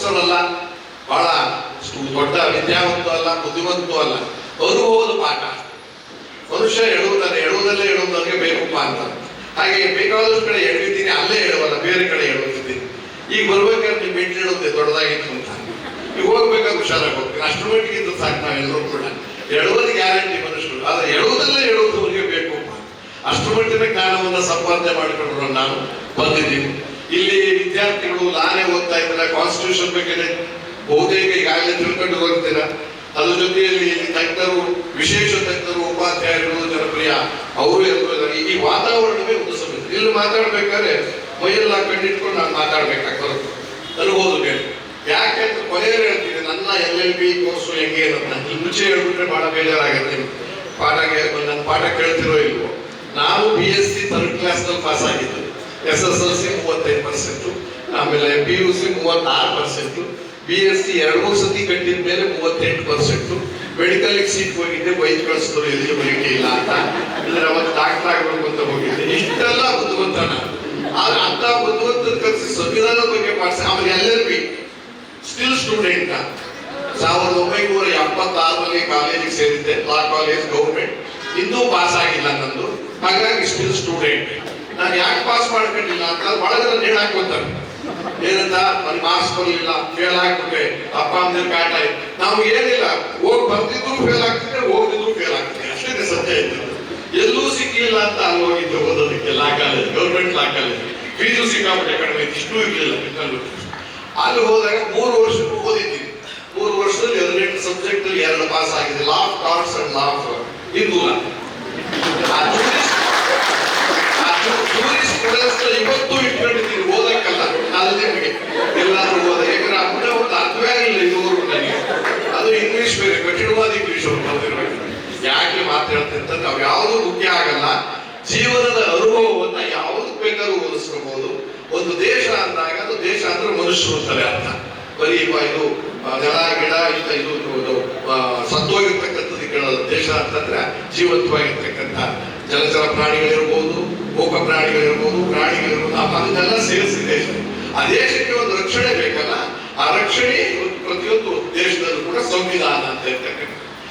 Professor ಅಲ್ಲ, ಬಹಳ ದೊಡ್ಡ ವಿದ್ಯಾವಂತ ಅಲ್ಲ, ಬುದ್ಧಿವಂತೂ ಅಲ್ಲ, ಅನುಭವದ ಪಾಠ. ಮನುಷ್ಯ ಎಳುವುದಲ್ಲೇ ಎಳುವುದಕ್ಕೆ ಬೇಕಪ್ಪ ಅಂತ. ಹಾಗೆ ಬೇಕಾದಷ್ಟು ಕಡೆ ಎಳೆದಿದ್ದೀನಿ, ಅಲ್ಲೇ ಹೇಳುವಲ್ಲ, ಬೇರೆ ಕಡೆ ಹೇಳುತ್ತಿದ್ದೀನಿ. ಈಗ ಬರ್ಬೇಕಾದ್ರೆ ನೀವು ಮೆಟ್ಲು ಹೇಳುತ್ತೆ ದೊಡ್ಡದಾಗಿತ್ತು ಅಂತ. ಈಗ ಹೋಗ್ಬೇಕಾದ್ರೆ ಹುಷಾರಾಗಿ ಹೋಗ್ತೀನಿ. ಅಷ್ಟು ಮಟ್ಟಿಗಿಂತ ಸಾಕು ನಾವೆಲ್ಲರೂ ಕೂಡ. ಎಳುವುದು ಗ್ಯಾರಂಟಿ ಮನುಷ್ಯರು, ಆದ್ರೆ ಎಳುವುದಲ್ಲೇ ಎಳುವುದವರಿಗೆ ಬೇಕು. ಅಷ್ಟು ಮಟ್ಟಿನ ಜ್ಞಾನವನ್ನು ಸಂಪಾದನೆ ಮಾಡಿಕೊಂಡ್ರು ನಾನು ಬಂದಿದ್ದೀನಿ. ಇಲ್ಲಿ ವಿದ್ಯಾರ್ಥಿಗಳು ನಾನೇ ಓದ್ತಾ ಇದ್ದಾರೆ, ಕಾನ್ಸ್ಟಿಟ್ಯೂಷನ್ ಬಗ್ಗೆ ಬಹುತೇಕ ಈಗಾಗಲೇ ತಿಳ್ಕೊಂಡು ಹೋಗ್ತೀರಾ. ಅದ್ರ ಜೊತೆಯಲ್ಲಿ ಇಲ್ಲಿ ತಜ್ಞರು, ವಿಶೇಷ ತಜ್ಞರು, ಉಪಾಧ್ಯಾಯರು, ಜನಪ್ರಿಯ ಅವರು ಎಲ್ಲರೂ. ಈ ವಾತಾವರಣವೇ ಒಂದು ಸಮಸ್ಯೆ. ಇಲ್ಲಿ ಮಾತಾಡ್ಬೇಕಾದ್ರೆ ಮೈಯೆಲ್ಲ ಕಣ್ಣಿಟ್ಕೊಂಡು ನಾನು ಮಾತಾಡ್ಬೇಕಾಗ್ತದೆ, ಅನುಭವದ ಮೇಲೆ. ಯಾಕೆ ಅಂತ ಕೊನೆಯಲ್ಲಿ ಹೇಳ್ತೀನಿ, ನನ್ನ LLB ಕೋರ್ಸು ಹೆಂಗೆ ಅಂತ ಮುಂಚೆ ಹೇಳ್ಬಿಟ್ರೆ ಬಹಳ ಬೇಜಾರಾಗತ್ತೆ. ನನ್ನ ಪಾಠ ಕೇಳ್ತಿರೋ ಇಲ್ವೋ. ನಾವು BSc 3rd ಕ್ಲಾಸ್ನಲ್ಲಿ ಪಾಸ್ ಆಗಿದ್ದು, SSLC 35%, ಆಮೇಲೆ PUC 36%, BSc 2 ಸತಿ ಕಟ್ಟಿದ ಮೇಲೆ 38%. ಮೆಡಿಕಲ್ ಸೀಟ್ ಹೋಗಿದ್ದೆ, ಬೈಕ್ ಕಳಿಸಿದ್ರು ಎಲಿಜಿಬಿಲಿಟಿ ಇಲ್ಲ ಅಂತ. ಇದ್ರೆ ಅವತ್ತು ಡಾಕ್ಟರ್ ಆಗ್ಬೇಕು ಅಂತ ಹೋಗಿದ್ದೆ. ಇಷ್ಟೆಲ್ಲ ಬುದ್ಧಿವಂತನ, ಆದ್ರೆ ಅಂತ ಬುದ್ಧಿವಂತನ ಕಲಿಸಿ ಸಂವಿಧಾನದ ಬಗ್ಗೆ ಪಾಠ. ಆಮೇಲೆ LLB ಸ್ಟಿಲ್ ಸ್ಟೂಡೆಂಟ್. 1976ರಲ್ಲಿ ಕಾಲೇಜಿಗೆ ಸೇರಿದ್ದೆ, ಲಾ ಕಾಲೇಜ್ ಗೌರ್ಮೆಂಟ್. ಇನ್ನೂ ಪಾಸ್ ಆಗಿಲ್ಲ ನಂದು, ಹಾಗಾಗಿ ಸ್ಟಿಲ್ ಸ್ಟೂಡೆಂಟ್. ನಾನು ಯಾಕೆ ಪಾಸ್ ಮಾಡ್ಕೊಂಡಿಲ್ಲ ಅಂತ ಬಹಳ ಜನ ನೇಣು ಹಾಕೋತಾರೆ. ಏನಂತ, ನನಗೆ ಮಾರ್ಕ್ಸ್ ಬರಲಿಲ್ಲ, ಫೇಲ್ ಆಗ್ಬಿಟ್ಟೆ, ಅಪ್ಪ ಅಮ್ಮನ ಕಾಟ. ನಾವು ಏನಿಲ್ಲ, ಹೋಗಿ ಬರ್ತಿದ್ರು ಫೇಲ್ ಆಗ್ತಿದ್ರೆ, ಹೋಗಿದ್ರು ಫೇಲ್ ಆಗ್ತಿದೆ, ಅಷ್ಟೇ ಸತ್ಯ ಇತ್ತು. ಎಲ್ಲೂ ಸಿಕ್ಕಿಲ್ಲ ಅಂತ ಅಲ್ಲಿ ಹೋಗಿದ್ದೆ ಓದೋದಕ್ಕೆ, law college, government law college. Fees ಸಿಕ್ಕಾಬಿಟ್ಟೆ ಕಡಿಮೆ ಇತ್ತು, ಇಷ್ಟೂ ಇರಲಿಲ್ಲ. ಅಲ್ಲಿ ಹೋದಾಗ 3 ವರ್ಷ ಓದಿದ್ದೀನಿ. 3 ವರ್ಷದಲ್ಲಿ 18 ಸಬ್ಜೆಕ್ಟ್ ಅಲ್ಲಿ 2 ಪಾಸ್ ಆಗಿದೆ. Law of torts and law of Hindu law. ಇವತ್ತು ಇಟ್ಕೊಂಡಿದ್ದೀನಿ, ಓದಕ್ಕಲ್ಲ, ಅಲ್ಲಿ ಎಲ್ಲಾದ್ರೂ ಓದ. ಯಾಕಂದ್ರೆ ಅಪ್ಪನ ಒಂದು ಅರ್ಥವೇ ಆಗಿಲ್ಲ ಇದುವರೆಗೂ ನನಗೆ. ಅದು ಇಂಗ್ಲಿಷ್ ಬೇರೆ, ಕಠಿಣವಾದ ಇಂಗ್ಲಿಷ್ ಅವ್ರು ಓದಿರ್ಬೇಕು. ಯಾಕೆ ಮಾತಾಡ್ತಂತ ನಾವು ಯಾವುದು ಮುಖ್ಯ ಆಗಲ್ಲ. ಜೀವನದ ಅನುಭವವನ್ನ ಯಾವುದಕ್ಕೆ ಬೇಕಾದ್ರೂ ಓದಿಸ್ಕೋಬಹುದು. ಒಂದು ದೇಶ ಅಂದಾಗ ಅದು ದೇಶ ಅಂದ್ರೆ ಮನುಷ್ಯರು ಅಂತಾರೆ ಅರ್ಥ. ಬರೀ ಇದು ನೆಲ ಗಿಡ ಇದು ಸತ್ತೋಗಿರ್ತಕ್ಕಂಥದ್ದು ಕೇಳೋದು. ದೇಶ ಅಂತಂದ್ರೆ ಜೀವಂತವಾಗಿರ್ತಕ್ಕಂಥ ಜಲಚರ ಪ್ರಾಣಿಗಳಿರ್ಬೋದು, ಮೂಕ ಪ್ರಾಣಿಗಳಿರ್ಬೋದು, ಪ್ರಾಣಿಗಳಿರ್ಬೋದು, ಅದನ್ನೆಲ್ಲ ಸೇರಿಸಿ ದೇಶ. ಆ ದೇಶಕ್ಕೆ ಒಂದು ರಕ್ಷಣೆ ಬೇಕಲ್ಲ, ಆ ರಕ್ಷಣೆ ಪ್ರತಿಯೊಂದು ದೇಶದಲ್ಲೂ ಕೂಡ ಸಂವಿಧಾನ ಅಂತ ಇರ್ತಕ್ಕಂಥ